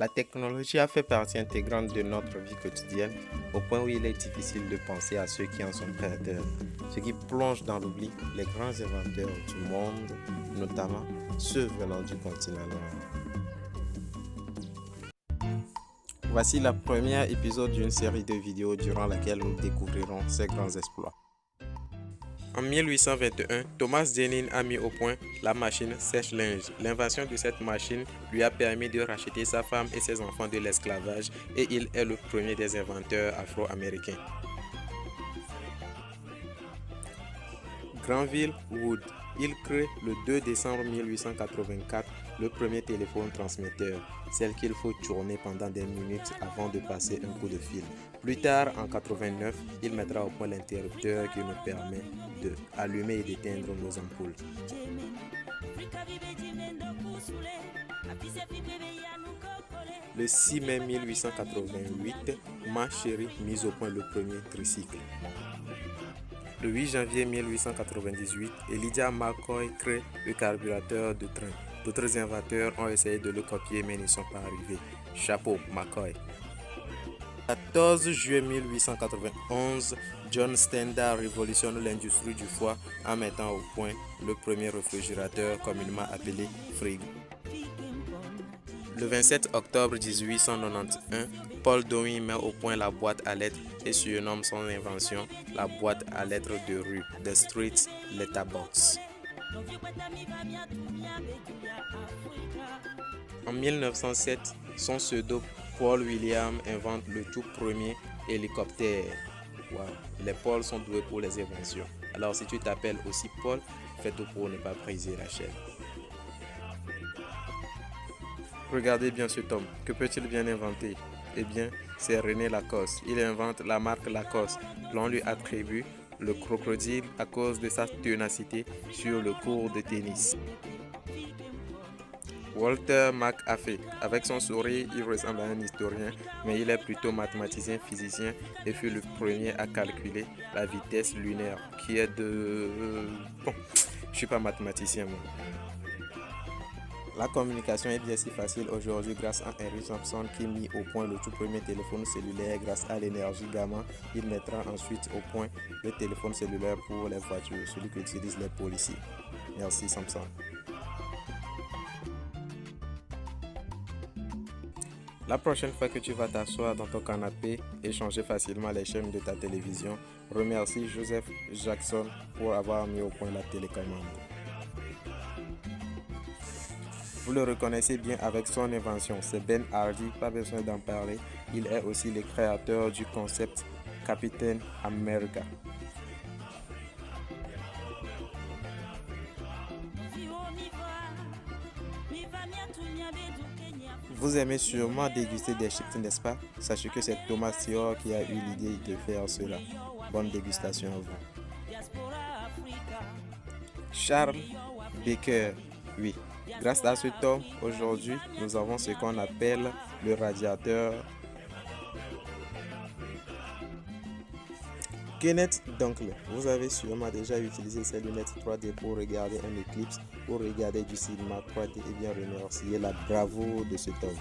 La technologie a fait partie intégrante de notre vie quotidienne, au point où il est difficile de penser à ceux qui en sont créateurs, ce qui plonge dans l'oubli les grands inventeurs du monde, notamment ceux venant du continent noir. Voici le premier épisode d'une série de vidéos durant laquelle nous découvrirons ces grands exploits. En 1821, Thomas Jennings a mis au point la machine sèche-linge. L'invention de cette machine lui a permis de racheter sa femme et ses enfants de l'esclavage et il est le premier des inventeurs afro-américains. Granville Wood, il crée le 2 décembre 1884 le premier téléphone transmetteur, celle qu'il faut tourner pendant des minutes avant de passer un coup de fil. Plus tard, en 89, il mettra au point l'interrupteur qui nous permet d'allumer et d'éteindre nos ampoules. Le 6 mai 1888, ma chérie mise au point le premier tricycle. Le 8 janvier 1898, Elijah McCoy crée le carburateur de train. D'autres inventeurs ont essayé de le copier mais n'y sont pas arrivés. Chapeau, McCoy. Le 14 juillet 1891, John Stendhal révolutionne l'industrie du foie en mettant au point le premier réfrigérateur communément appelé frigo. Le 27 octobre 1891, Paul Dewey met au point la boîte à lettres et surnomme son invention la boîte à lettres de rue, The Street Letterbox. En 1907, son pseudo Paul William invente le tout premier hélicoptère. Wow. Les Paul sont doués pour les inventions. Alors si tu t'appelles aussi Paul, fais tout pour ne pas briser la chaîne. Regardez bien cet homme, que peut-il bien inventer? Eh bien, c'est René Lacoste. Il invente la marque Lacoste. L'on lui attribue le crocodile à cause de sa ténacité sur le court de tennis. Walter McAfee, avec son sourire, il ressemble à un historien, mais il est plutôt mathématicien, physicien et fut le premier à calculer la vitesse lunaire, qui est de... Bon, je suis pas mathématicien, moi. La communication est bien si facile aujourd'hui grâce à Henry Thompson qui mit au point le tout premier téléphone cellulaire grâce à l'énergie gamma. Il mettra ensuite au point le téléphone cellulaire pour les voitures, celui qu'utilisent les policiers. Merci Thompson. La prochaine fois que tu vas t'asseoir dans ton canapé et changer facilement les chaînes de ta télévision, remercie Joseph Jackson pour avoir mis au point la télécommande. Vous le reconnaissez bien avec son invention, c'est Ben Hardy, pas besoin d'en parler. Il est aussi le créateur du concept Captain America. Vous aimez sûrement déguster des chips, n'est-ce pas? Sachez que c'est Thomas Thior qui a eu l'idée de faire cela. Bonne dégustation à vous. Charles Baker, oui. Grâce à cet homme, aujourd'hui, nous avons ce qu'on appelle le radiateur. Kenneth Dunkley, vous avez sûrement déjà utilisé ces lunettes 3D pour regarder un éclipse, pour regarder du cinéma 3D et bien remercier la bravoure de cet homme.